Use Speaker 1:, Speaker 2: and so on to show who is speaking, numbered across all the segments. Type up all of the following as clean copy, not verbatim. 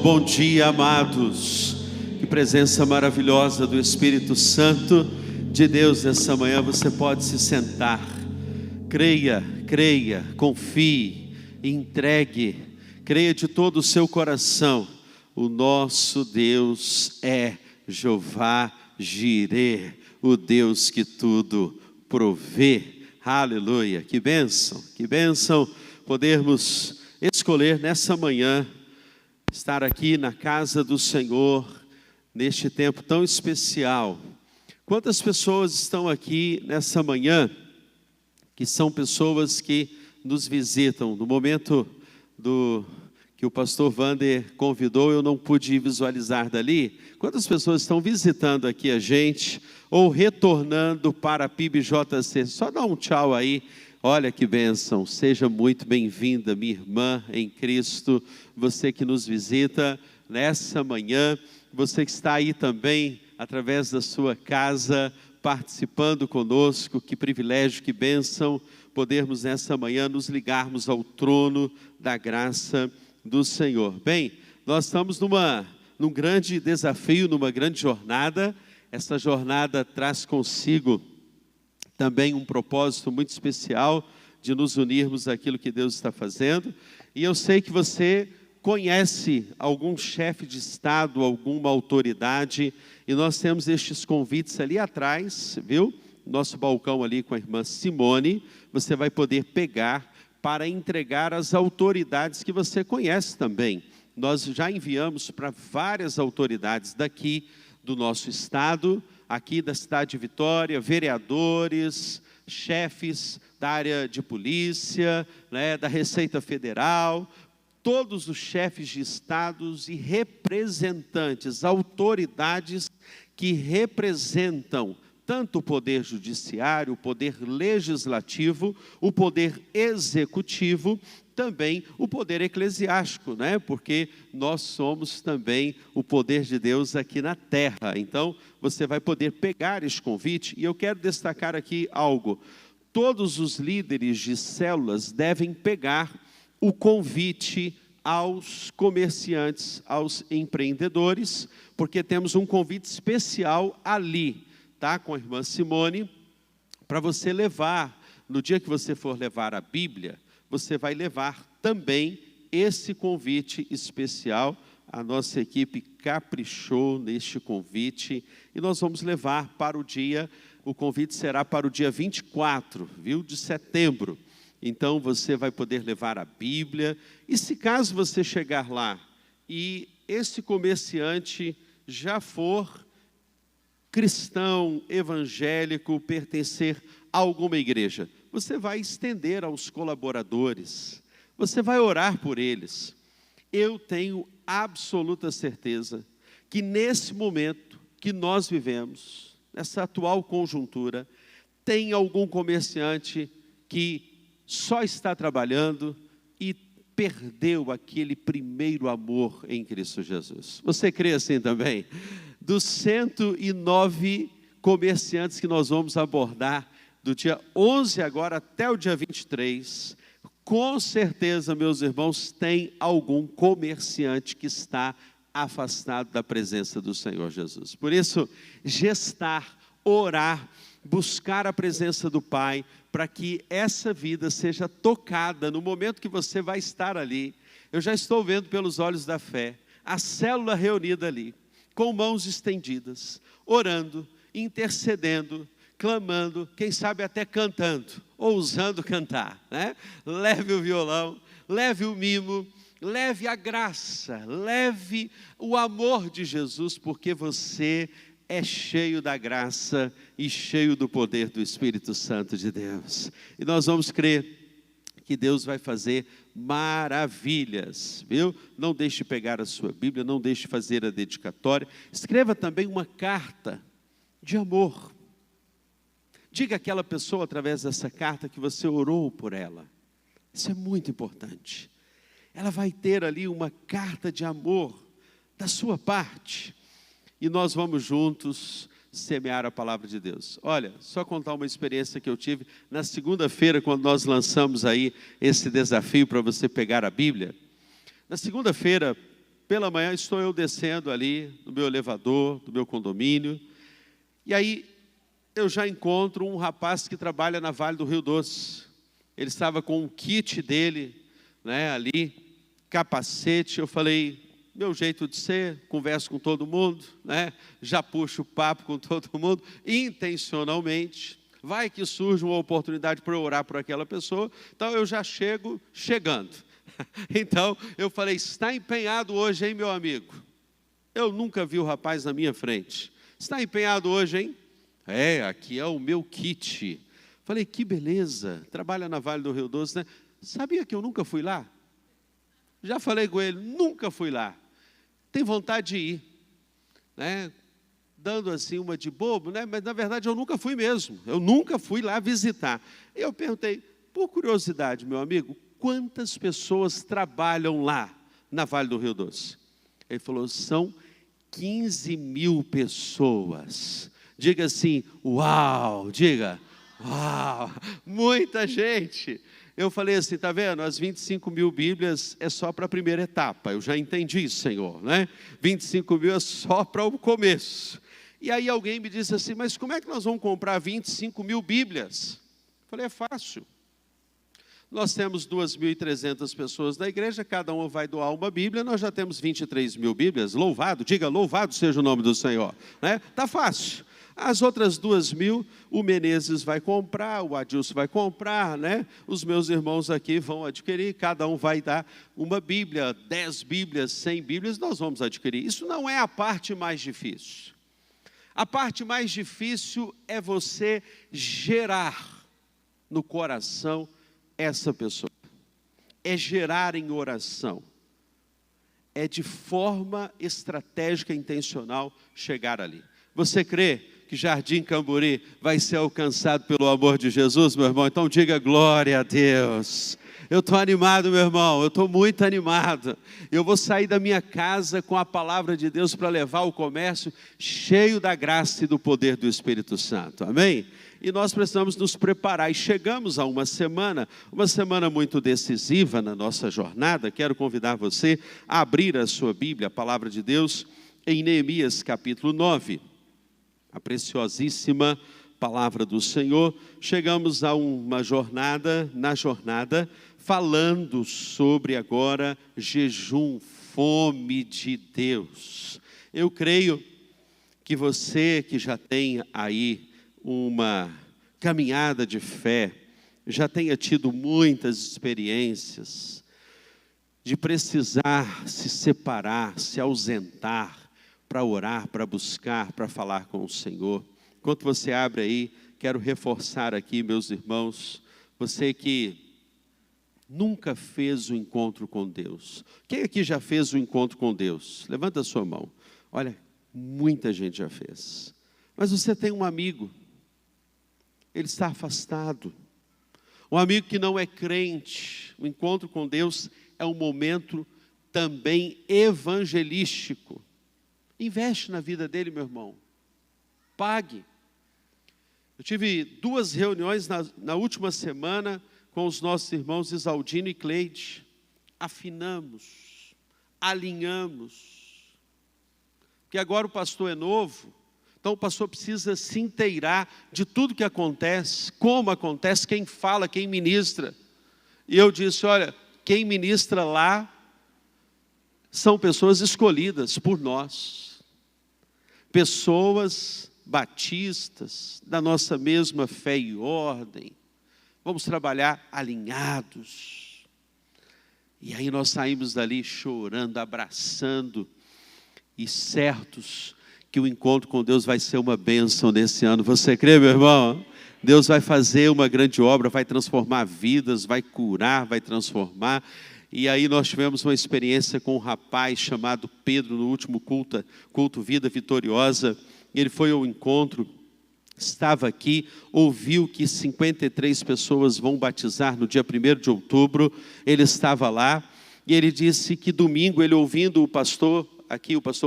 Speaker 1: Bom dia, amados. Que presença maravilhosa do Espírito Santo de Deus nessa manhã. Você pode se sentar. Creia, confie, entregue, creia de todo o seu coração. O nosso Deus é Jeová Jireh, o Deus que tudo provê. Aleluia, que bênção podermos escolher nessa manhã estar aqui na casa do Senhor, neste tempo tão especial. Quantas pessoas estão aqui nessa manhã, que são pessoas que nos visitam? No momento que o pastor Wander convidou, eu não pude visualizar dali. Quantas pessoas estão visitando aqui a gente, ou retornando para a PIBJC? Só dá um tchau aí. Olha que bênção, seja muito bem-vinda, minha irmã em Cristo, você que nos visita nessa manhã, você que está aí também, através da sua casa, participando conosco. Que privilégio, que bênção, podermos nessa manhã nos ligarmos ao trono da graça do Senhor. Bem, nós estamos num grande desafio, numa grande jornada. Essa jornada traz consigo também um propósito muito especial de nos unirmos àquilo que Deus está fazendo. E eu sei que você conhece algum chefe de Estado, alguma autoridade, e nós temos estes convites ali atrás, viu? Nosso balcão ali com a irmã Simone, você vai poder pegar para entregar às autoridades que você conhece também. Nós já enviamos para várias autoridades daqui do nosso estado, aqui da cidade de Vitória, vereadores, chefes da área de polícia, da Receita Federal, todos os chefes de estados e representantes, autoridades que representam tanto o poder judiciário, o poder legislativo, o poder executivo, também o poder eclesiástico, porque nós somos também o poder de Deus aqui na terra. Então, você vai poder pegar este convite, e eu quero destacar aqui algo. Todos os líderes de células devem pegar o convite aos comerciantes, aos empreendedores, porque temos um convite especial ali, com a irmã Simone, para você levar, no dia que você for levar a Bíblia, você vai levar também esse convite especial. A nossa equipe caprichou neste convite e nós vamos levar para o convite será para o dia 24, de setembro. Então você vai poder levar a Bíblia, e se caso você chegar lá e esse comerciante já for cristão, evangélico, pertencer a alguma igreja, você vai estender aos colaboradores, você vai orar por eles. Eu tenho absoluta certeza que nesse momento que nós vivemos, nessa atual conjuntura, tem algum comerciante que só está trabalhando e perdeu aquele primeiro amor em Cristo Jesus. Você crê assim também? Dos 109 comerciantes que nós vamos abordar, do dia 11 agora até o dia 23, com certeza, meus irmãos, tem algum comerciante que está afastado da presença do Senhor Jesus. Por isso, gestar, orar, buscar a presença do Pai, para que essa vida seja tocada no momento que você vai estar ali. Eu já estou vendo pelos olhos da fé, a célula reunida ali, com mãos estendidas, orando, intercedendo, clamando, quem sabe até cantando, ousando cantar, Leve o violão, leve o mimo, leve a graça, leve o amor de Jesus, porque você é cheio da graça e cheio do poder do Espírito Santo de Deus. E nós vamos crer que Deus vai fazer maravilhas, Não deixe de pegar a sua Bíblia, não deixe de fazer a dedicatória. Escreva também uma carta de amor. Diga àquela pessoa, através dessa carta, que você orou por ela. Isso é muito importante. Ela vai ter ali uma carta de amor da sua parte. E nós vamos juntos semear a palavra de Deus. Olha, só contar uma experiência que eu tive na segunda-feira, quando nós lançamos aí esse desafio para você pegar a Bíblia. Na segunda-feira, pela manhã estou eu descendo ali no meu elevador, do meu condomínio, e aí eu já encontro um rapaz que trabalha na Vale do Rio Doce. Ele estava com um kit dele, né, ali, capacete. Eu falei, meu jeito de ser, converso com todo mundo, né, já puxo o papo com todo mundo, intencionalmente. Vai que surge uma oportunidade para eu orar por aquela pessoa, então eu já chego chegando. Então eu falei, está empenhado hoje, hein, meu amigo? Eu nunca vi o rapaz na minha frente. Está empenhado hoje, hein? Aqui é o meu kit. Falei, que beleza, trabalha na Vale do Rio Doce, né? Sabia que eu nunca fui lá? Já falei com ele, nunca fui lá. Tem vontade de ir, né? Dando assim uma de bobo, né? Mas na verdade eu nunca fui mesmo. Eu nunca fui lá visitar. Eu perguntei, por curiosidade, meu amigo, quantas pessoas trabalham lá na Vale do Rio Doce? Ele falou, são 15 mil pessoas. Diga assim, uau, diga, uau, muita gente. Eu falei assim, está vendo, as 25 mil Bíblias é só para a primeira etapa, eu já entendi, Senhor, né? 25 mil é só para o começo. E aí alguém me disse assim, mas como é que nós vamos comprar 25 mil Bíblias? Eu falei, é fácil. Nós temos 2.300 pessoas na igreja, cada um vai doar uma Bíblia, nós já temos 23 mil Bíblias, louvado, diga louvado seja o nome do Senhor, né? Está fácil. As outras 2.000, o Menezes vai comprar, o Adilson vai comprar, né? Os meus irmãos aqui vão adquirir, cada um vai dar uma Bíblia, 10 Bíblias, 100 Bíblias, nós vamos adquirir. Isso não é a parte mais difícil. A parte mais difícil é você gerar no coração essa pessoa. É gerar em oração. É de forma estratégica e intencional chegar ali. Você crê que Jardim Camburi vai ser alcançado pelo amor de Jesus, meu irmão? Então diga glória a Deus. Eu estou animado, meu irmão, eu estou muito animado. Eu vou sair da minha casa com a palavra de Deus para levar o comércio cheio da graça e do poder do Espírito Santo, amém? E nós precisamos nos preparar, e chegamos a uma semana muito decisiva na nossa jornada. Quero convidar você a abrir a sua Bíblia, a palavra de Deus, em Neemias capítulo 9. A preciosíssima palavra do Senhor. Chegamos a uma jornada, falando sobre agora jejum, fome de Deus. Eu creio que você que já tem aí uma caminhada de fé, já tenha tido muitas experiências de precisar se separar, se ausentar, para orar, para buscar, para falar com o Senhor. Enquanto você abre aí, quero reforçar aqui, meus irmãos, você que nunca fez o encontro com Deus. Quem aqui já fez o encontro com Deus? Levanta a sua mão. Olha, muita gente já fez. Mas você tem um amigo, ele está afastado. Um amigo que não é crente. O encontro com Deus é um momento também evangelístico. Investe na vida dele, meu irmão. Pague. Eu tive 2 reuniões na última semana com os nossos irmãos Isaldino e Cleide. Afinamos, alinhamos. Porque agora o pastor é novo, então o pastor precisa se inteirar de tudo que acontece, como acontece, quem fala, quem ministra. E eu disse, olha, quem ministra lá são pessoas escolhidas por nós. Pessoas batistas, da nossa mesma fé e ordem. Vamos trabalhar alinhados. E aí nós saímos dali chorando, abraçando, e certos que o encontro com Deus vai ser uma bênção nesse ano. Você crê, meu irmão? Deus vai fazer uma grande obra, vai transformar vidas, vai curar, vai transformar. E aí nós tivemos uma experiência com um rapaz chamado Pedro, no último culto Vida Vitoriosa. Ele foi ao encontro, estava aqui, ouviu que 53 pessoas vão batizar no dia 1º de outubro. Ele estava lá, e ele disse que domingo, ele ouvindo o pastor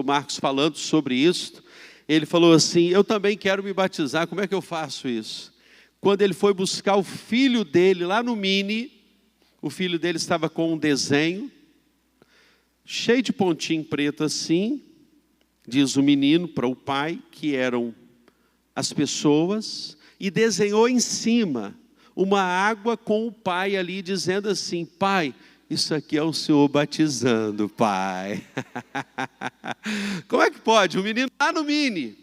Speaker 1: Marcos falando sobre isso, ele falou assim, eu também quero me batizar, como é que eu faço isso? Quando ele foi buscar o filho dele lá no Mini, o filho dele estava com um desenho, cheio de pontinho preto assim, diz o menino para o pai, que eram as pessoas, e desenhou em cima uma água com o pai ali, dizendo assim: pai, isso aqui é o Senhor batizando, pai. Como é que pode? O menino lá no mini,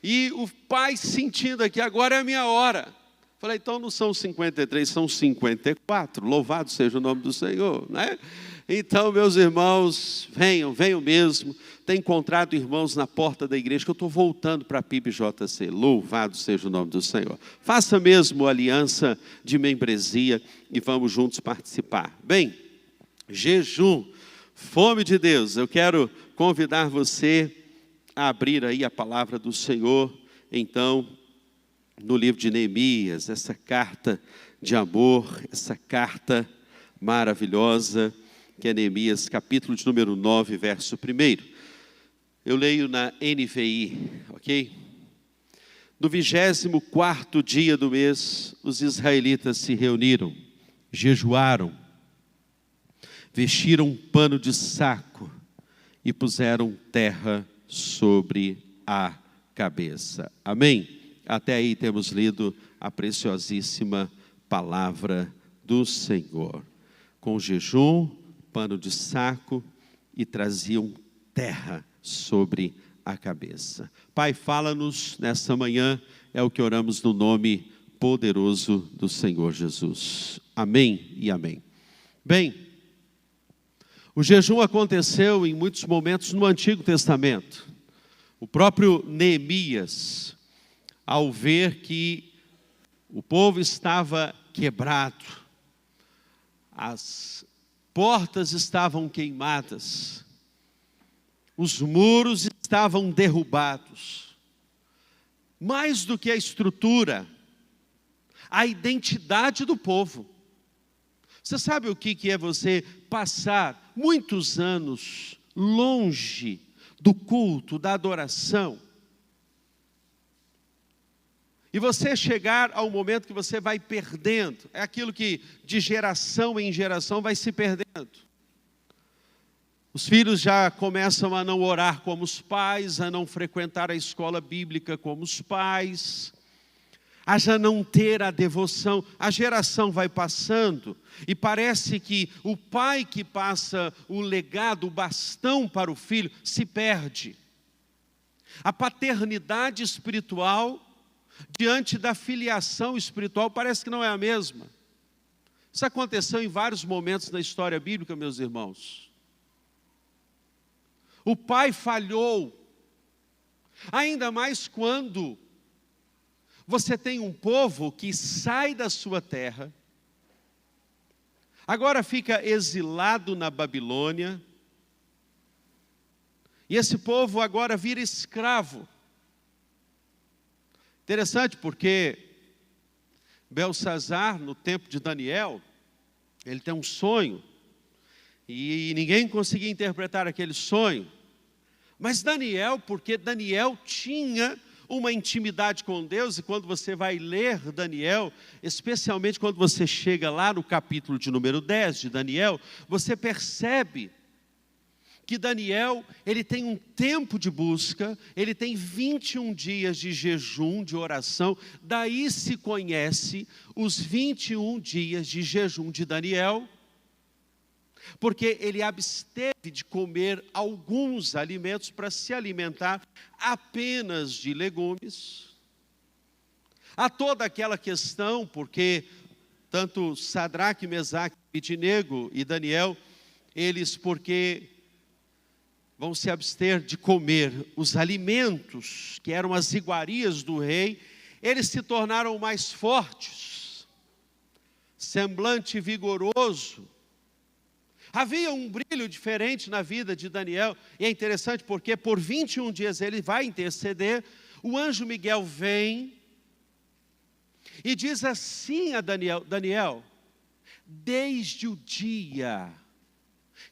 Speaker 1: e o pai sentindo aqui, agora é a minha hora. Falei, então não são 53, são 54, louvado seja o nome do Senhor, né? Então, meus irmãos, venham mesmo. Tenho encontrado irmãos na porta da igreja, que eu estou voltando para a PIBJC. Louvado seja o nome do Senhor. Faça mesmo aliança de membresia e vamos juntos participar. Bem, jejum, fome de Deus. Eu quero convidar você a abrir aí a palavra do Senhor, então, no livro de Neemias, essa carta de amor, essa carta maravilhosa, que é Neemias, capítulo de número 9, verso 1. Eu leio na NVI, ok? No 24º dia do mês, os israelitas se reuniram, jejuaram, vestiram um pano de saco e puseram terra sobre a cabeça. Amém? Até aí temos lido a preciosíssima palavra do Senhor. Com jejum, pano de saco e traziam terra sobre a cabeça. Pai, fala-nos nessa manhã, é o que oramos no nome poderoso do Senhor Jesus. Amém e amém. Bem, o jejum aconteceu em muitos momentos no Antigo Testamento. O próprio Neemias, ao ver que o povo estava quebrado, as portas estavam queimadas, os muros estavam derrubados. Mais do que a estrutura, a identidade do povo. Você sabe o que é você passar muitos anos longe do culto, da adoração? E você chegar ao momento que você vai perdendo, é aquilo que de geração em geração vai se perdendo. Os filhos já começam a não orar como os pais, a não frequentar a escola bíblica como os pais, a já não ter a devoção. A geração vai passando e parece que o pai que passa o legado, o bastão para o filho, se perde. A paternidade espiritual diante da filiação espiritual parece que não é a mesma. Isso aconteceu em vários momentos na história bíblica, meus irmãos. O pai falhou, ainda mais quando você tem um povo que sai da sua terra, agora fica exilado na Babilônia, e esse povo agora vira escravo. Interessante porque Belsazar, no tempo de Daniel, ele tem um sonho, e ninguém conseguia interpretar aquele sonho. Mas Daniel, porque Daniel tinha uma intimidade com Deus, e quando você vai ler Daniel, especialmente quando você chega lá no capítulo de número 10 de Daniel, você percebe que Daniel, ele tem um tempo de busca, ele tem 21 dias de jejum, de oração, daí se conhece os 21 dias de jejum de Daniel, porque ele absteve de comer alguns alimentos para se alimentar apenas de legumes. Há toda aquela questão, porque tanto Sadraque, Mesaque, Abednego e Daniel, eles porque vão se abster de comer os alimentos, que eram as iguarias do rei, eles se tornaram mais fortes, semblante vigoroso. Havia um brilho diferente na vida de Daniel, e é interessante porque por 21 dias ele vai interceder, o anjo Miguel vem e diz assim a Daniel: Daniel, desde o dia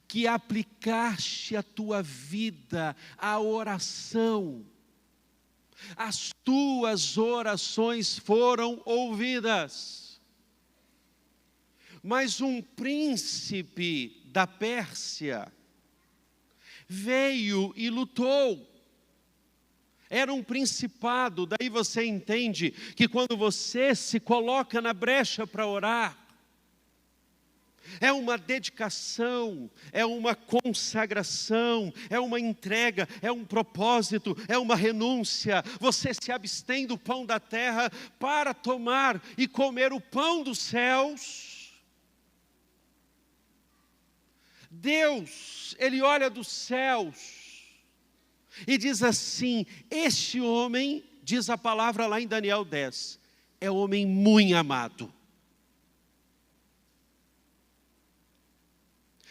Speaker 1: que aplicaste a tua vida à oração, as tuas orações foram ouvidas. Mas um príncipe da Pérsia, veio e lutou. Era um principado, daí você entende que quando você se coloca na brecha para orar, é uma dedicação, é uma consagração, é uma entrega, é um propósito, é uma renúncia. Você se abstém do pão da terra para tomar e comer o pão dos céus. Deus, Ele olha dos céus e diz assim: este homem, diz a palavra lá em Daniel 10, é homem muito amado.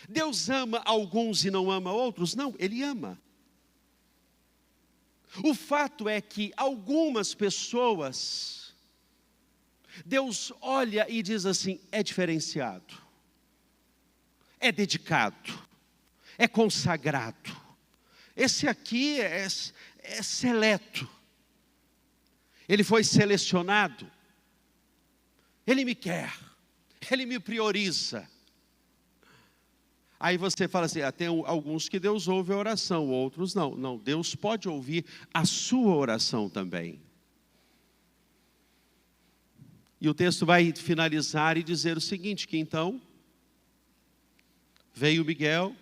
Speaker 1: Deus ama alguns e não ama outros? Não, Ele ama. O fato é que algumas pessoas, Deus olha e diz assim: é diferenciado, é dedicado, é consagrado. Esse aqui é seleto. Ele foi selecionado. Ele me quer, Ele me prioriza. Aí você fala assim: tem alguns que Deus ouve a oração, outros não. Não, Deus pode ouvir a sua oração também. E o texto vai finalizar e dizer o seguinte, que então veio Miguel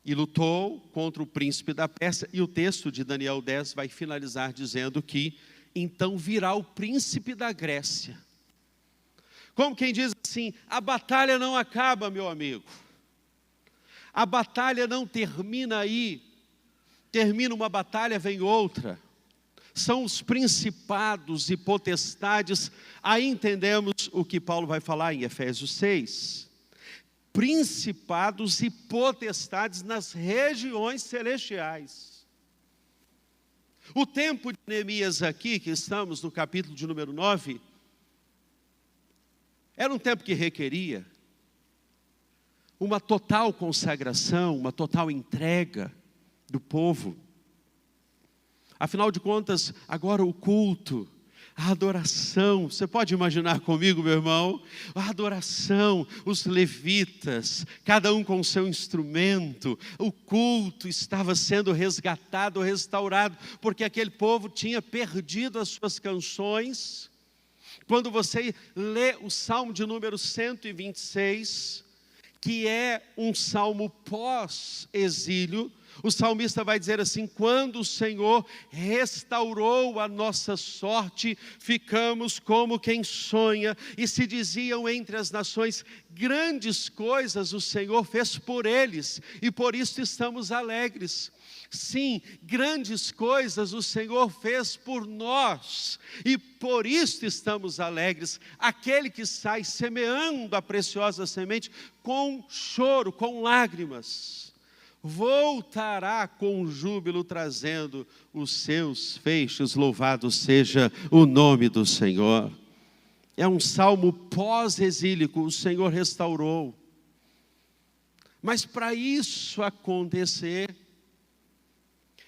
Speaker 1: e lutou contra o príncipe da Pérsia. E o texto de Daniel 10 vai finalizar dizendo que então virá o príncipe da Grécia. Como quem diz assim: a batalha não acaba, meu amigo. A batalha não termina aí. Termina uma batalha, vem outra. São os principados e potestades. Aí entendemos o que Paulo vai falar em Efésios 6. Principados e potestades nas regiões celestiais. O tempo de Neemias aqui, que estamos no capítulo de número 9, era um tempo que requeria uma total consagração, uma total entrega do povo. Afinal de contas, agora o culto, a adoração, você pode imaginar comigo, meu irmão? A adoração, os levitas, cada um com o seu instrumento, o culto estava sendo resgatado, restaurado, porque aquele povo tinha perdido as suas canções. Quando você lê o Salmo de número 126, que é um salmo pós-exílio, o salmista vai dizer assim: quando o Senhor restaurou a nossa sorte, ficamos como quem sonha, e se diziam entre as nações: grandes coisas o Senhor fez por eles, e por isso estamos alegres. Sim, grandes coisas o Senhor fez por nós, e por isso estamos alegres. Aquele que sai semeando a preciosa semente com choro, com lágrimas, voltará com júbilo trazendo os seus feixes. Louvado seja o nome do Senhor. É um salmo pós-exílico, o Senhor restaurou. Mas para isso acontecer,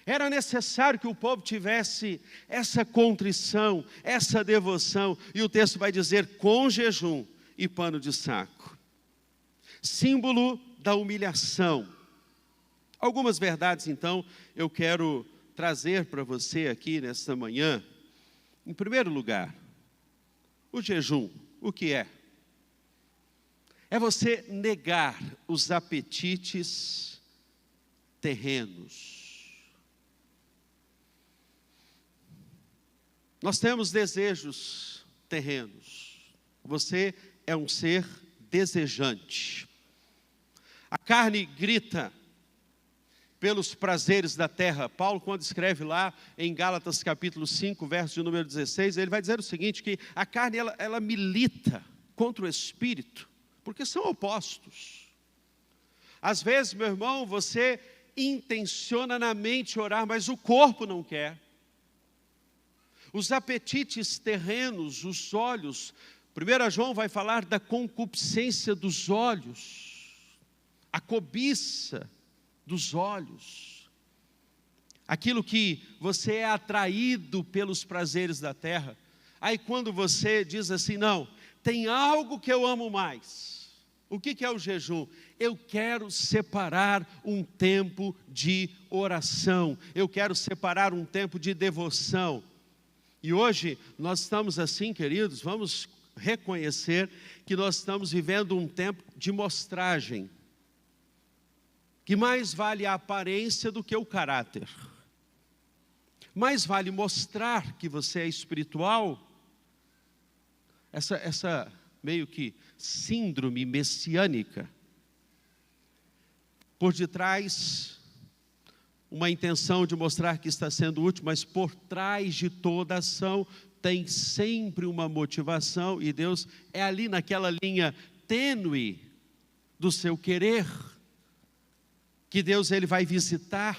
Speaker 1: era necessário que o povo tivesse essa contrição, essa devoção. E o texto vai dizer: com jejum e pano de saco. Símbolo da humilhação. Algumas verdades, então, eu quero trazer para você aqui nesta manhã. Em primeiro lugar, o jejum, o que é? É você negar os apetites terrenos. Nós temos desejos terrenos. Você é um ser desejante. A carne grita pelos prazeres da terra. Paulo, quando escreve lá em Gálatas capítulo 5, verso de número 16, ele vai dizer o seguinte, que a carne ela milita contra o espírito, porque são opostos. Às vezes, meu irmão, você intenciona na mente orar, mas o corpo não quer. Os apetites terrenos, os olhos. 1 João vai falar da concupiscência dos olhos, a cobiça dos olhos. Aquilo que você é atraído pelos prazeres da terra. Aí quando você diz assim: não, tem algo que eu amo mais. O que é o jejum? Eu quero separar um tempo de oração, eu quero separar um tempo de devoção. E hoje nós estamos assim, queridos, vamos reconhecer que nós estamos vivendo um tempo de mostragem, que mais vale a aparência do que o caráter. Mais vale mostrar que você é espiritual, essa meio que síndrome messiânica, por detrás uma intenção de mostrar que está sendo útil, mas por trás de toda ação tem sempre uma motivação, e Deus é ali naquela linha tênue do seu querer, que Deus ele vai visitar,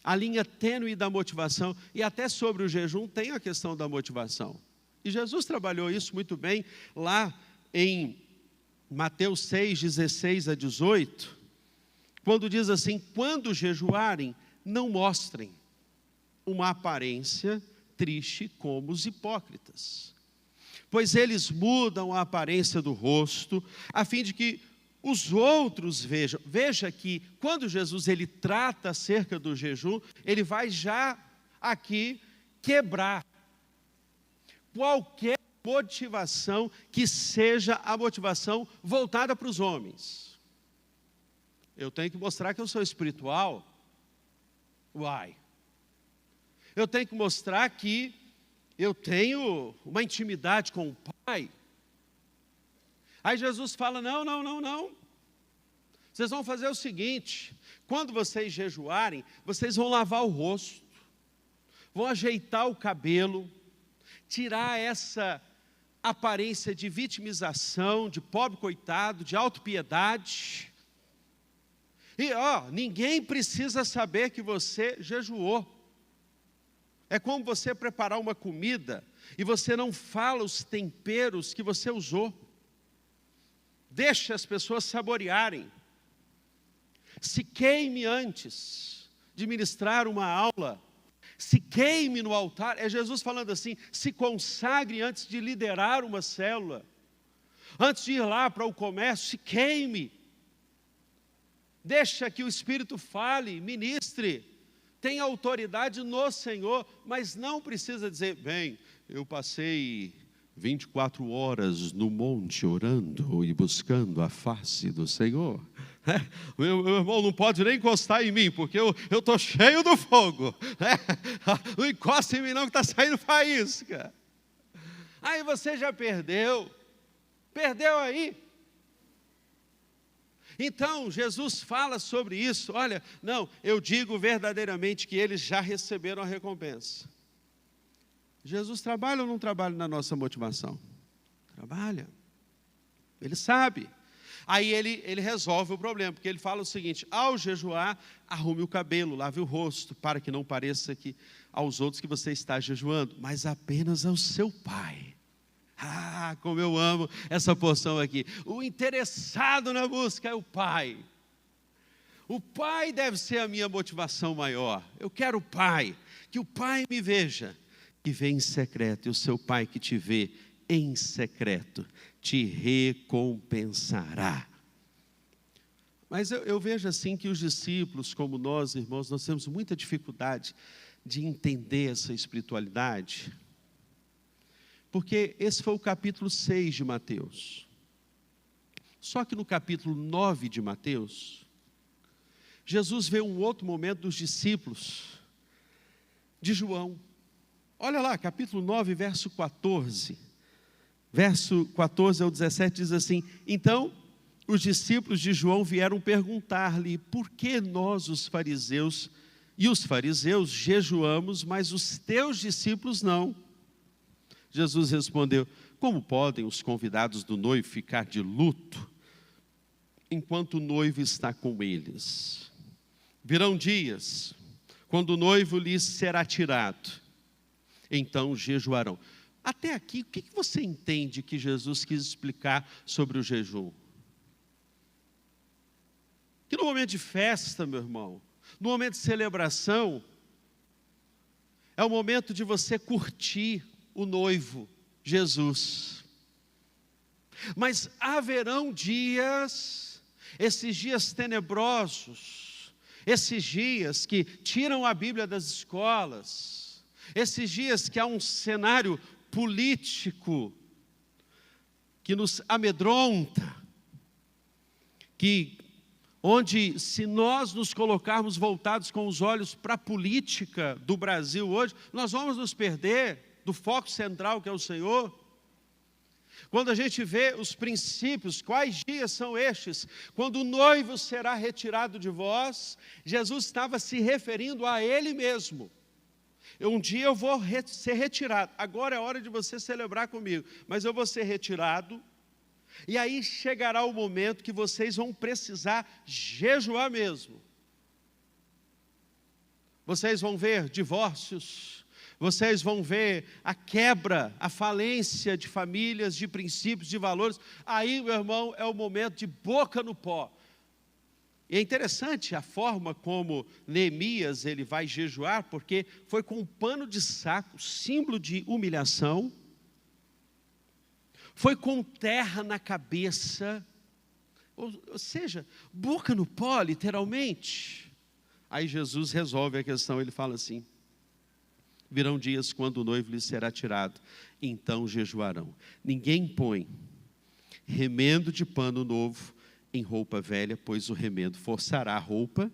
Speaker 1: a linha tênue da motivação. E até sobre o jejum tem a questão da motivação, e Jesus trabalhou isso muito bem lá em Mateus 6, 16 a 18, quando diz assim: quando jejuarem, não mostrem uma aparência triste como os hipócritas, pois eles mudam a aparência do rosto, a fim de que os outros vejam. Veja que quando Jesus ele trata acerca do jejum, ele vai já aqui quebrar qualquer motivação que seja a motivação voltada para os homens. Eu tenho que mostrar que eu sou espiritual. Uai. Eu tenho que mostrar que eu tenho uma intimidade com o Pai. Aí Jesus fala: não. Vocês vão fazer o seguinte: quando vocês jejuarem, vocês vão lavar o rosto, vão ajeitar o cabelo, tirar essa aparência de vitimização, de pobre coitado, de autopiedade. E ninguém precisa saber que você jejuou. É como você preparar uma comida e você não fala os temperos que você usou. Deixa as pessoas saborearem. Se queime antes de ministrar uma aula. Se queime no altar. É Jesus falando assim: se consagre antes de liderar uma célula. Antes de ir lá para o comércio, se queime. Deixa que o Espírito fale, ministre. Tem autoridade no Senhor, mas não precisa dizer: bem, eu passei 24 horas no monte orando e buscando a face do Senhor. Meu irmão não pode nem encostar em mim, porque eu estou cheio do fogo. Não encosta em mim não, que está saindo faísca. Aí você já perdeu aí. Então, Jesus fala sobre isso. Olha, não, eu digo verdadeiramente que eles já receberam a recompensa. Jesus trabalha ou não trabalha na nossa motivação? Trabalha. Ele sabe. Aí ele resolve o problema, porque ele fala o seguinte: ao jejuar, arrume o cabelo, lave o rosto, para que não pareça que aos outros que você está jejuando, mas apenas ao seu Pai. Ah, como eu amo essa porção aqui. O interessado na busca é o Pai. O Pai deve ser a minha motivação maior. Eu quero o Pai, que o Pai me veja, que vê em secreto, e o seu Pai que te vê em secreto, te recompensará. Mas eu vejo assim que os discípulos, como nós, irmãos, nós temos muita dificuldade de entender essa espiritualidade. Porque esse foi o capítulo 6 de Mateus. Só que no capítulo 9 de Mateus, Jesus vê um outro momento dos discípulos de João. Olha lá, capítulo 9, verso 14. Verso 14 ao 17 diz assim: então os discípulos de João vieram perguntar-lhe: por que nós, os fariseus jejuamos, mas os teus discípulos não? Jesus respondeu: como podem os convidados do noivo ficar de luto, enquanto o noivo está com eles? Virão dias, quando o noivo lhes será tirado, então jejuarão. Até aqui, o que você entende que Jesus quis explicar sobre o jejum? Que no momento de festa, meu irmão, no momento de celebração, é o momento de você curtir o noivo, Jesus. Mas haverão dias, esses dias tenebrosos, esses dias que tiram a Bíblia das escolas, esses dias que há um cenário político que nos amedronta, onde se nós nos colocarmos voltados com os olhos para a política do Brasil hoje, nós vamos nos perder do foco central que é o Senhor. Quando a gente vê os princípios, quais dias são estes? Quando o noivo será retirado de vós, Jesus estava se referindo a Ele mesmo. Um dia eu vou ser retirado, agora é hora de você celebrar comigo, mas eu vou ser retirado, e aí chegará o momento que vocês vão precisar jejuar mesmo. Vocês vão ver divórcios, vocês vão ver a quebra, a falência de famílias, de princípios, de valores. Aí, meu irmão, é o momento de boca no pó. E é interessante a forma como Neemias ele vai jejuar, porque foi com um pano de saco, símbolo de humilhação, foi com terra na cabeça, ou seja, boca no pó, literalmente. Aí Jesus resolve a questão, ele fala assim: virão dias quando o noivo lhes será tirado, então jejuarão. Ninguém põe remendo de pano novo em roupa velha, pois o remendo forçará a roupa,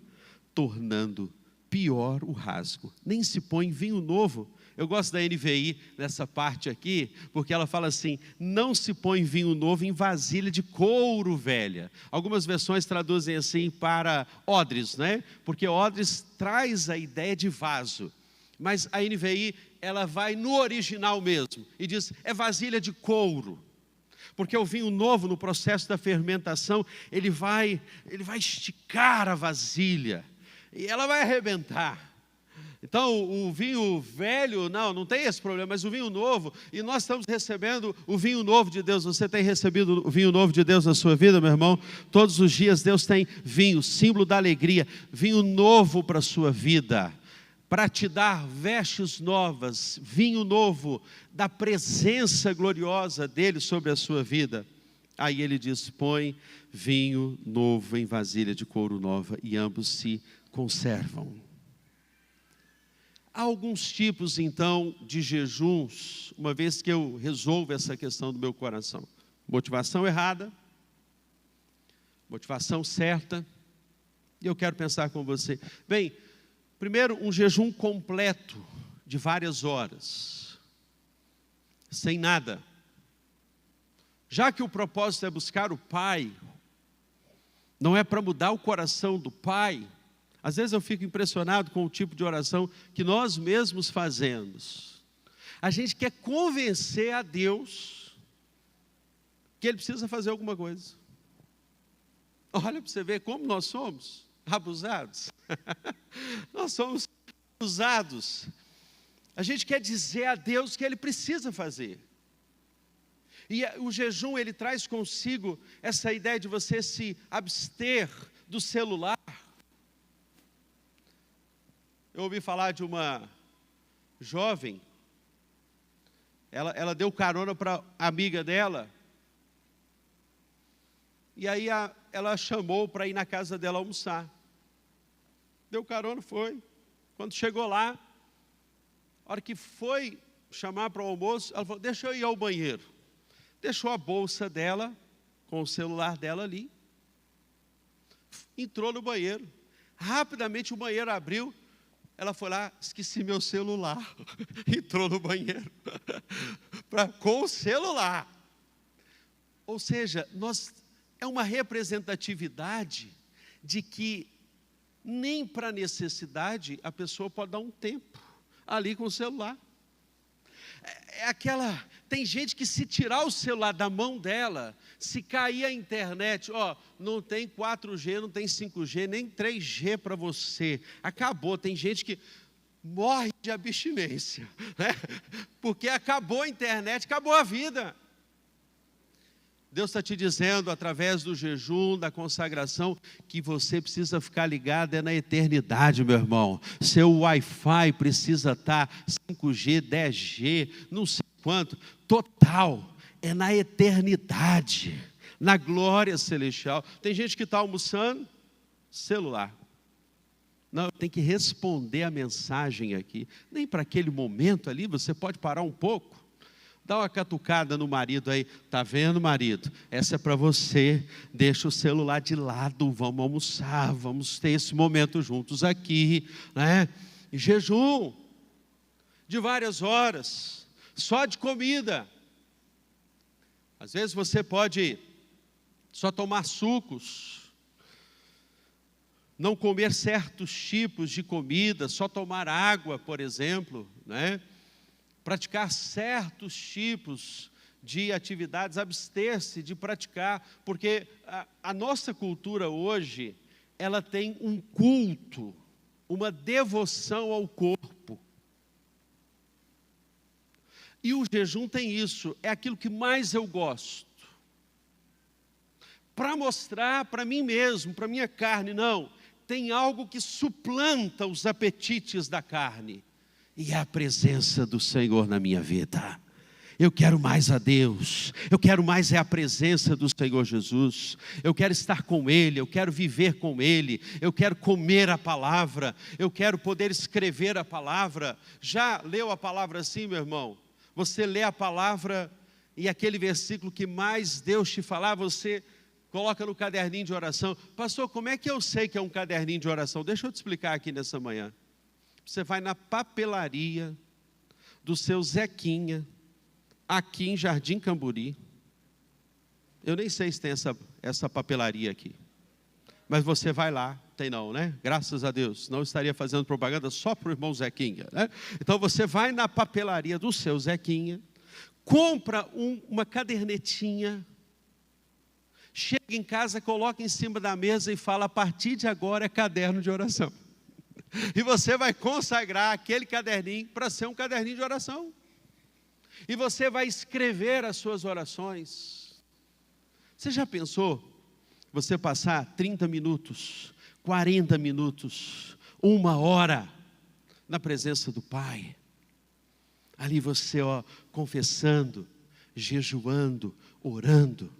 Speaker 1: tornando pior o rasgo. Nem se põe vinho novo. Eu gosto da NVI nessa parte aqui, porque ela fala assim: não se põe vinho novo em vasilha de couro velha. Algumas versões traduzem assim para odres, né? Porque odres traz a ideia de vaso. Mas a NVI, ela vai no original mesmo, e diz, é vasilha de couro. Porque o vinho novo, no processo da fermentação, ele vai esticar a vasilha, e ela vai arrebentar. Então, o vinho velho, não tem esse problema, mas o vinho novo, e nós estamos recebendo o vinho novo de Deus. Você tem recebido o vinho novo de Deus na sua vida, meu irmão? Todos os dias Deus tem vinho, símbolo da alegria, vinho novo para a sua vida, para te dar vestes novas, vinho novo, da presença gloriosa dele sobre a sua vida. Aí ele diz, põe vinho novo em vasilha de couro nova, e ambos se conservam. Há alguns tipos, então, de jejuns, uma vez que eu resolvo essa questão do meu coração. Motivação errada, motivação certa, e eu quero pensar com você. Bem, primeiro, um jejum completo, de várias horas, sem nada. Já que o propósito é buscar o Pai, não é para mudar o coração do Pai. Às vezes eu fico impressionado com o tipo de oração que nós mesmos fazemos. A gente quer convencer a Deus que Ele precisa fazer alguma coisa. Olha para você ver como nós somos abusados. Nós somos abusados. A gente quer dizer a Deus que Ele precisa fazer. E o jejum, ele traz consigo essa ideia de você se abster do celular. Eu ouvi falar de uma jovem, ela deu carona para a amiga dela, e aí ela chamou para ir na casa dela almoçar. Deu carona, foi. Quando chegou lá, a hora que foi chamar para o almoço, ela falou, deixa eu ir ao banheiro. Deixou a bolsa dela, com o celular dela ali, entrou no banheiro. Rapidamente o banheiro abriu, ela foi lá, esqueci meu celular, entrou no banheiro, com o celular. Ou seja, é uma representatividade de que nem para necessidade a pessoa pode dar um tempo ali com o celular. Tem gente que se tirar o celular da mão dela, se cair a internet, não tem 4G, não tem 5G, nem 3G para você, acabou. Tem gente que morre de abstinência, né? Porque acabou a internet, acabou a vida. Deus está te dizendo, através do jejum, da consagração, que você precisa ficar ligado na eternidade, meu irmão. Seu Wi-Fi precisa estar 5G, 10G, não sei quanto, total. é na eternidade, na glória celestial. Tem gente que está almoçando, celular. Não, tem que responder a mensagem aqui. Nem para aquele momento ali, você pode parar um pouco. Dá uma catucada no marido aí. Está vendo, marido? Essa é para você. Deixa o celular de lado. Vamos almoçar. Vamos ter esse momento juntos aqui, né? Em jejum de várias horas. Só de comida. Às vezes você pode só tomar sucos. Não comer certos tipos de comida. Só tomar água, por exemplo, né? Praticar certos tipos de atividades, abster-se de praticar, porque a nossa cultura hoje, ela tem um culto, uma devoção ao corpo. E o jejum tem isso, é aquilo que mais eu gosto. Para mostrar para mim mesmo, para minha carne, não, tem algo que suplanta os apetites da carne. E é a presença do Senhor na minha vida. Eu quero mais a Deus. Eu quero mais a presença do Senhor Jesus. Eu quero estar com Ele. Eu quero viver com Ele. Eu quero comer a palavra. Eu quero poder escrever a palavra. Já leu a palavra assim, meu irmão? Você lê a palavra e aquele versículo que mais Deus te falar, você coloca no caderninho de oração. Pastor, como é que eu sei que é um caderninho de oração? Deixa eu te explicar aqui nessa manhã. Você vai na papelaria do seu Zequinha, aqui em Jardim Camburi. Eu nem sei se tem essa papelaria aqui. Mas você vai lá, tem não, né? Graças a Deus, não estaria fazendo propaganda só para o irmão Zequinha, né? Então você vai na papelaria do seu Zequinha, compra uma cadernetinha, chega em casa, coloca em cima da mesa e fala, a partir de agora é caderno de oração. E você vai consagrar aquele caderninho para ser um caderninho de oração. E você vai escrever as suas orações. Você já pensou você passar 30 minutos, 40 minutos, 1 hora na presença do Pai? Ali você, confessando, jejuando, orando.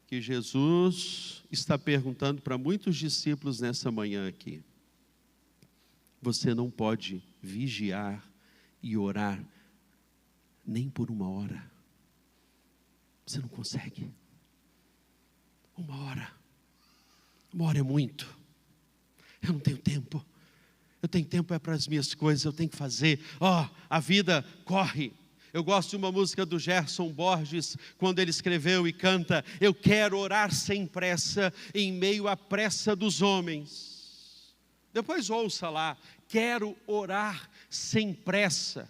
Speaker 1: Que Jesus está perguntando para muitos discípulos nessa manhã aqui. Você não pode vigiar e orar nem por 1 hora. Você não consegue. 1 hora. 1 hora é muito. Eu não tenho tempo. Eu tenho tempo para as minhas coisas, eu tenho que fazer. A vida corre. Eu gosto de uma música do Gerson Borges, quando ele escreveu e canta, eu quero orar sem pressa, em meio à pressa dos homens. Depois ouça lá, quero orar sem pressa.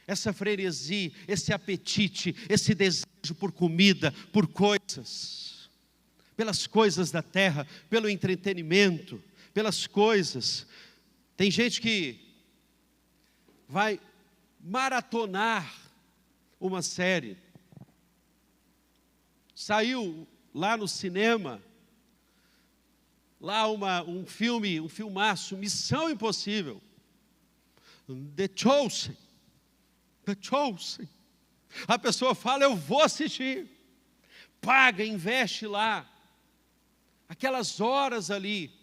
Speaker 1: Essa frenesia, esse apetite, esse desejo por comida, por coisas, pelas coisas da terra, pelo entretenimento, pelas coisas. Tem gente que vai maratonar uma série. Saiu lá no cinema, lá um filmaço, Missão Impossível, The Chosen. A pessoa fala, eu vou assistir, paga, investe lá, aquelas horas ali.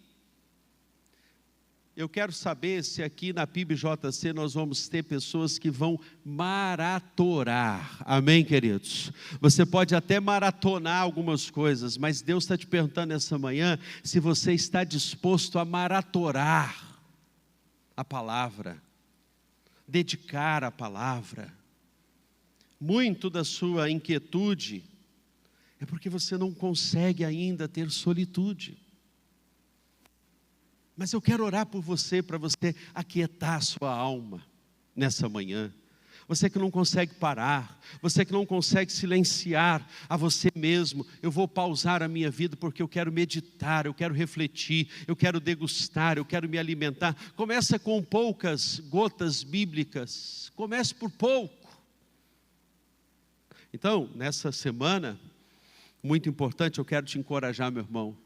Speaker 1: Eu quero saber se aqui na PIBJC nós vamos ter pessoas que vão maratorar, amém, queridos? Você pode até maratonar algumas coisas, mas Deus está te perguntando essa manhã, se você está disposto a maratorar a palavra, dedicar a palavra. Muito da sua inquietude é porque você não consegue ainda ter solitude. Mas eu quero orar por você, para você aquietar a sua alma nessa manhã. Você que não consegue parar, você que não consegue silenciar a você mesmo. Eu vou pausar a minha vida porque eu quero meditar, eu quero refletir, eu quero degustar, eu quero me alimentar. Começa com poucas gotas bíblicas, comece por pouco. Então, nessa semana, muito importante, eu quero te encorajar, meu irmão.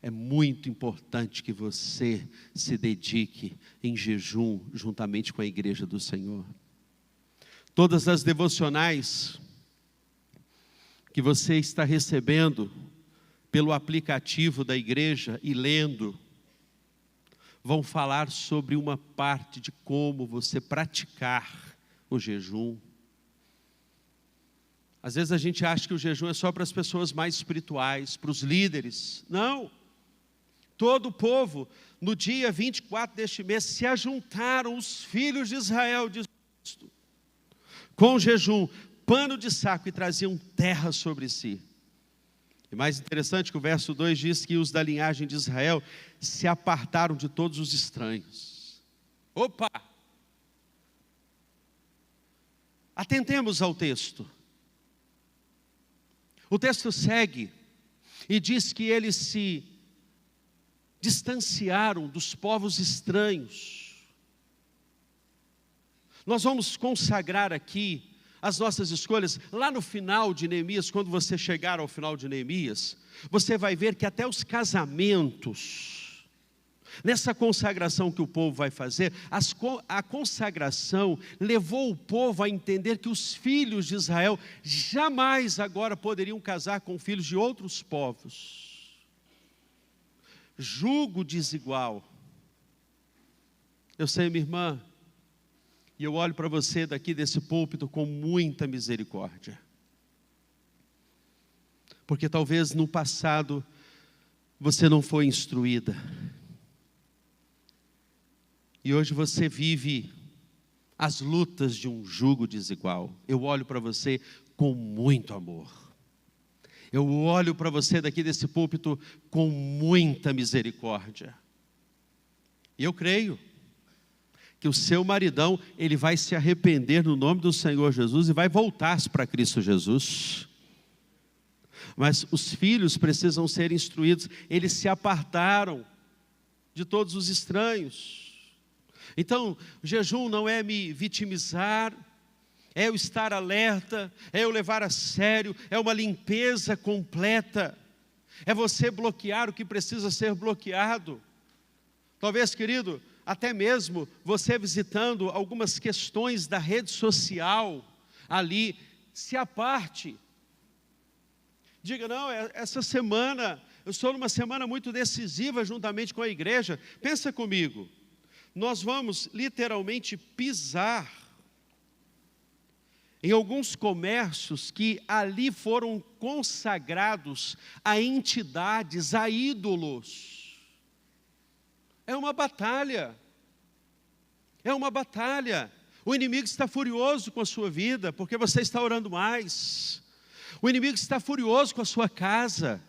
Speaker 1: É muito importante que você se dedique em jejum juntamente com a igreja do Senhor. Todas as devocionais que você está recebendo pelo aplicativo da igreja e lendo, vão falar sobre uma parte de como você praticar o jejum. Às vezes a gente acha que o jejum é só para as pessoas mais espirituais, para os líderes. Não. Todo o povo, no dia 24 deste mês, se ajuntaram os filhos de Israel, diz Cristo, com jejum, pano de saco, e traziam terra sobre si. E mais interessante que o verso 2 diz que os da linhagem de Israel se apartaram de todos os estranhos. Opa! Atentemos ao texto. O texto segue e diz que eles se distanciaram dos povos estranhos. Nós vamos consagrar aqui as nossas escolhas. Lá no final de Neemias, quando você chegar ao final de Neemias, você vai ver que até os casamentos, nessa consagração que o povo vai fazer, a consagração levou o povo a entender que os filhos de Israel jamais agora poderiam casar com filhos de outros povos. Jugo desigual. Eu sei, minha irmã, e eu olho para você daqui desse púlpito com muita misericórdia. Porque talvez no passado você não foi instruída. E hoje você vive as lutas de um jugo desigual. Eu olho para você com muito amor. Eu olho para você daqui desse púlpito com muita misericórdia. E eu creio que o seu maridão, ele vai se arrepender no nome do Senhor Jesus e vai voltar para Cristo Jesus. Mas os filhos precisam ser instruídos. Eles se apartaram de todos os estranhos. Então, o jejum não é me vitimizar, é eu estar alerta, é eu levar a sério, é uma limpeza completa, é você bloquear o que precisa ser bloqueado. Talvez, querido, até mesmo você visitando algumas questões da rede social, ali, se aparte. Diga, não, essa semana, eu estou numa semana muito decisiva juntamente com a igreja. Pensa comigo, nós vamos literalmente pisar em alguns comércios que ali foram consagrados a entidades, a ídolos. É uma batalha. É uma batalha. O inimigo está furioso com a sua vida, porque você está orando mais. O inimigo está furioso com a sua casa,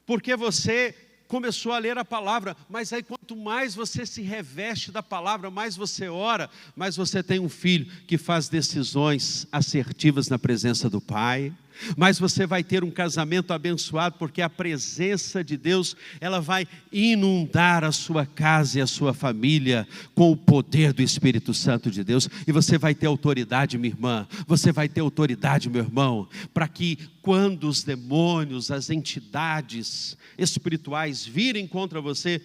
Speaker 1: porque você começou a ler a palavra, mas aí quanto mais você se reveste da palavra, mais você ora, mais você tem um filho que faz decisões assertivas na presença do Pai, mais você vai ter um casamento abençoado, porque a presença de Deus, ela vai inundar a sua casa e a sua família com o poder do Espírito Santo de Deus, e você vai ter autoridade, minha irmã, você vai ter autoridade, meu irmão, para que quando os demônios, as entidades espirituais virem contra você,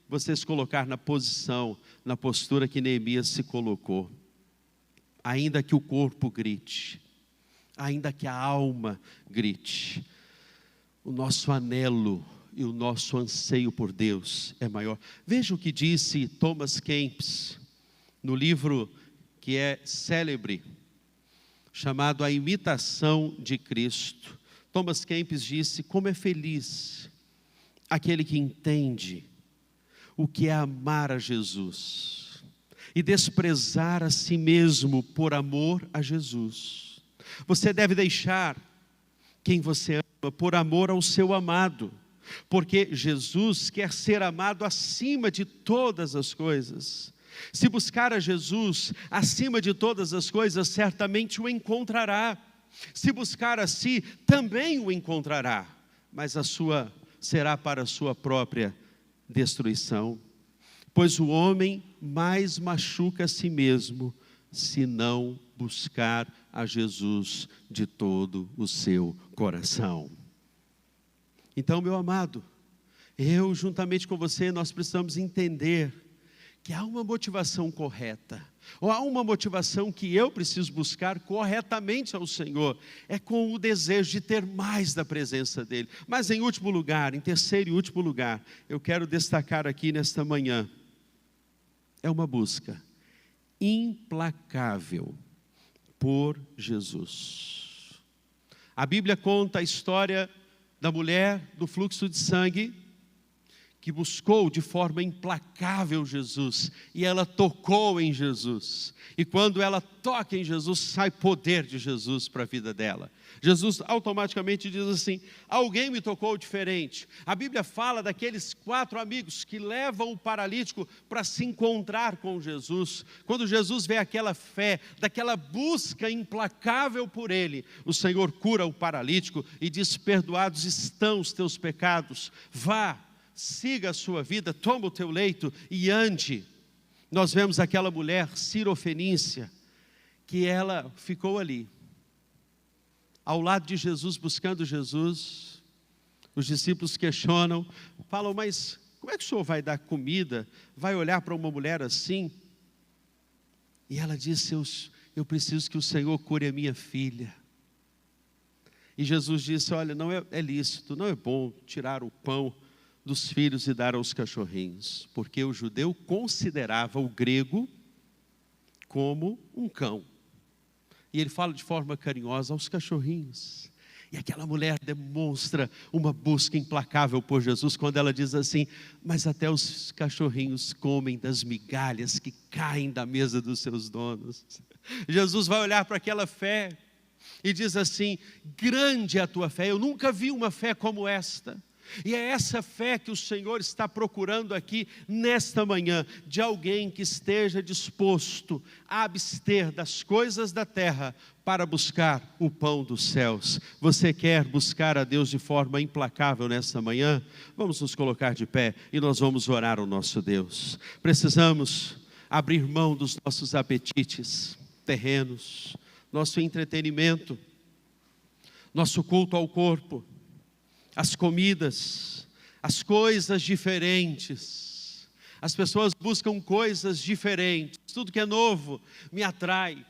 Speaker 1: você se colocar na posição, na postura que Neemias se colocou. Ainda que o corpo grite, ainda que a alma grite, o nosso anelo e o nosso anseio por Deus é maior. Veja o que disse Thomas Kempis, no livro que é célebre, chamado A Imitação de Cristo. Thomas Kempis disse, como é feliz aquele que entende o que é amar a Jesus e desprezar a si mesmo por amor a Jesus. Você deve deixar quem você ama por amor ao seu amado, porque Jesus quer ser amado acima de todas as coisas. Se buscar a Jesus acima de todas as coisas, certamente o encontrará. Se buscar a si, também o encontrará, mas será para a sua própria destruição. Pois o homem mais machuca a si mesmo, se não buscar a Jesus de todo o seu coração. Então, meu amado, eu juntamente com você, nós precisamos entender que há uma motivação correta, ou há uma motivação que eu preciso buscar corretamente ao Senhor, é com o desejo de ter mais da presença dEle. Mas em último lugar, em terceiro e último lugar, eu quero destacar aqui nesta manhã, é uma busca implacável por Jesus. A Bíblia conta a história da mulher do fluxo de sangue, que buscou de forma implacável Jesus, e ela tocou em Jesus, e quando ela toca em Jesus, sai poder de Jesus para a vida dela. Jesus automaticamente diz assim: alguém me tocou diferente. A Bíblia fala daqueles 4 amigos que levam o paralítico para se encontrar com Jesus. Quando Jesus vê aquela fé, daquela busca implacável por Ele, o Senhor cura o paralítico e diz: perdoados estão os teus pecados, vá, siga a sua vida, toma o teu leito e ande. Nós vemos aquela mulher cirofenícia, que ela ficou ali, ao lado de Jesus, buscando Jesus. Os discípulos questionam, falam: mas como é que o Senhor vai dar comida, vai olhar para uma mulher assim? E ela disse: eu preciso que o Senhor cure a minha filha. E Jesus disse: olha, não é lícito, não é bom tirar o pão dos filhos e dar aos cachorrinhos, porque o judeu considerava o grego como um cão. E ele fala de forma carinhosa: aos cachorrinhos. E aquela mulher demonstra uma busca implacável por Jesus, quando ela diz assim: mas até os cachorrinhos comem das migalhas que caem da mesa dos seus donos. Jesus vai olhar para aquela fé e diz assim: grande é a tua fé, eu nunca vi uma fé como esta. E é essa fé que o Senhor está procurando aqui nesta manhã, de alguém que esteja disposto a abster das coisas da terra para buscar o pão dos céus. Você quer buscar a Deus de forma implacável nesta manhã? Vamos nos colocar de pé e nós vamos orar ao nosso Deus. Precisamos abrir mão dos nossos apetites terrenos, nosso entretenimento, nosso culto ao corpo, as comidas, as coisas diferentes. As pessoas buscam coisas diferentes, tudo que é novo me atrai.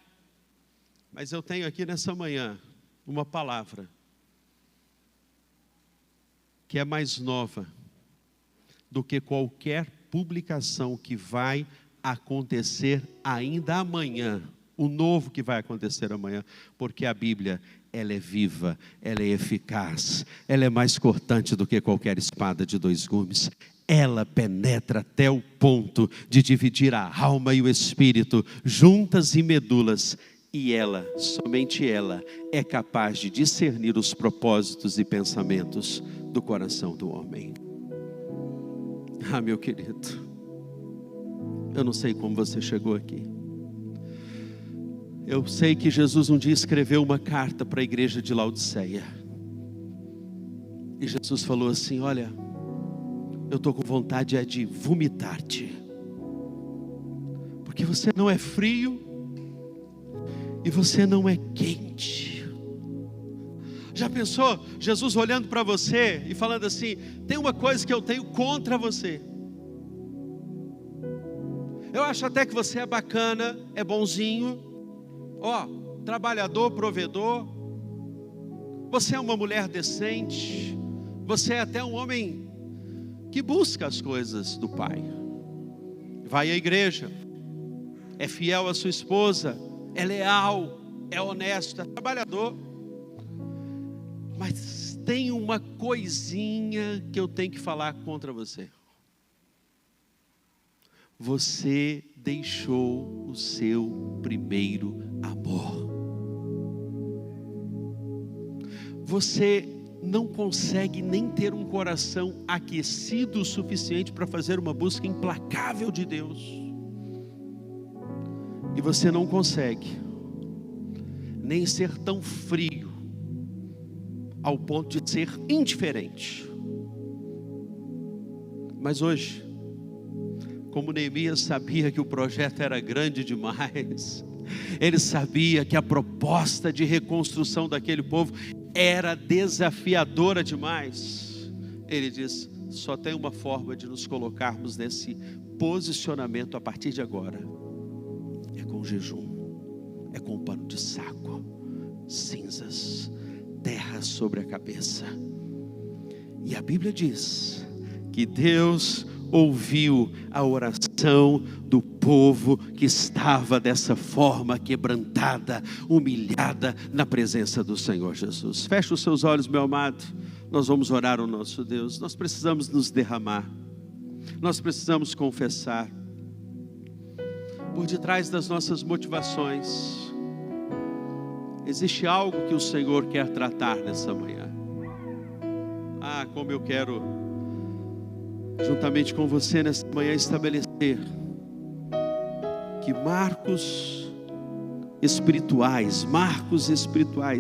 Speaker 1: Mas eu tenho aqui nessa manhã uma palavra que é mais nova do que qualquer publicação que vai acontecer ainda amanhã, o novo que vai acontecer amanhã, porque a Bíblia, ela é viva, ela é eficaz, ela é mais cortante do que qualquer espada de 2 gumes. Ela penetra até o ponto de dividir a alma e o espírito, juntas e medulas, e ela, somente ela, é capaz de discernir os propósitos e pensamentos do coração do homem. Ah, meu querido, eu não sei como você chegou aqui. Eu sei que Jesus um dia escreveu uma carta para a igreja de Laodiceia. E Jesus falou assim: olha, eu estou com vontade de vomitar-te. Porque você não é frio e você não é quente. Já pensou Jesus olhando para você e falando assim: tem uma coisa que eu tenho contra você. Eu acho até que você é bacana, é bonzinho, trabalhador, provedor. Você é uma mulher decente. Você é até um homem que busca as coisas do Pai. Vai à igreja, é fiel à sua esposa, é leal, é honesto, é trabalhador. Mas tem uma coisinha que eu tenho que falar contra você. Você deixou o seu primeiro amor. Você não consegue nem ter um coração aquecido o suficiente para fazer uma busca implacável de Deus. E você não consegue nem ser tão frio ao ponto de ser indiferente. Mas hoje, como Neemias sabia que o projeto era grande demais, ele sabia que a proposta de reconstrução daquele povo era desafiadora demais, ele diz: só tem uma forma de nos colocarmos nesse posicionamento a partir de agora: é com jejum, é com pano de saco, cinzas, terra sobre a cabeça. E a Bíblia diz que Deus ouviu a oração do povo que estava dessa forma, quebrantada, humilhada na presença do Senhor Jesus. Feche os seus olhos, meu amado. Nós vamos orar ao nosso Deus. Nós precisamos nos derramar, nós precisamos confessar. Por detrás das nossas motivações existe algo que o Senhor quer tratar nessa manhã. Como eu quero, juntamente com você nessa manhã, estabelecer que marcos espirituais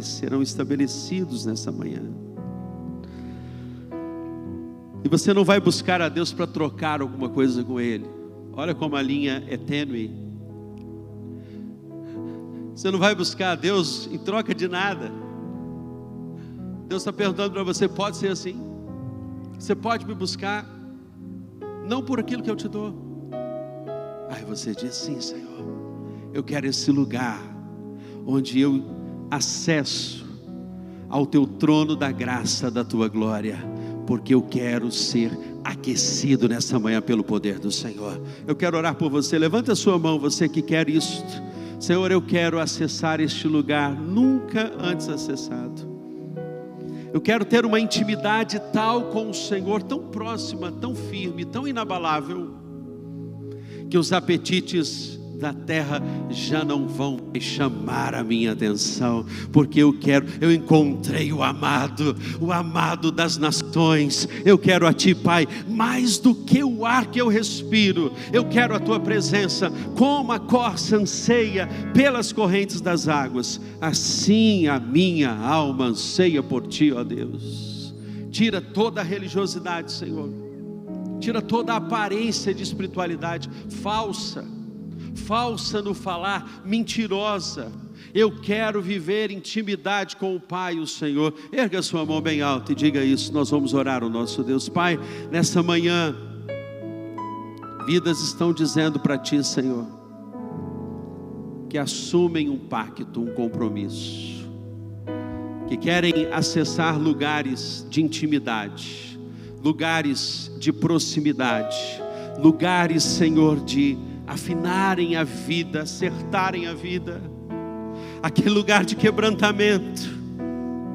Speaker 1: serão estabelecidos nessa manhã. E você não vai buscar a Deus para trocar alguma coisa com Ele. Olha como a linha é tênue. Você não vai buscar a Deus em troca de nada. Deus está perguntando para você: pode ser assim? Você pode me buscar não por aquilo que eu te dou. Aí você diz: sim, Senhor, eu quero esse lugar onde eu acesso ao teu trono da graça, da tua glória, porque eu quero ser aquecido nessa manhã pelo poder do Senhor. Eu quero orar por você. Levanta a sua mão, você que quer isto. Senhor, eu quero acessar este lugar nunca antes acessado. Eu quero ter uma intimidade tal com o Senhor, tão próxima, tão firme, tão inabalável, que os apetites da terra já não vão chamar a minha atenção, porque eu encontrei o amado das nações. Eu quero a Ti, Pai, mais do que o ar que eu respiro. Eu quero a Tua presença, como a corça anseia pelas correntes das águas, assim a minha alma anseia por Ti, ó Deus. Tira toda a religiosidade, Senhor, tira toda a aparência de espiritualidade falsa no falar, mentirosa. Eu quero viver intimidade com o Pai, o Senhor. Erga sua mão bem alta e diga isso. Nós vamos orar ao nosso Deus. Pai, nessa manhã, vidas estão dizendo para Ti, Senhor, que assumem um pacto, um compromisso, que querem acessar lugares de intimidade, lugares de proximidade, lugares, Senhor, de afinarem a vida, acertarem a vida, aquele lugar de quebrantamento,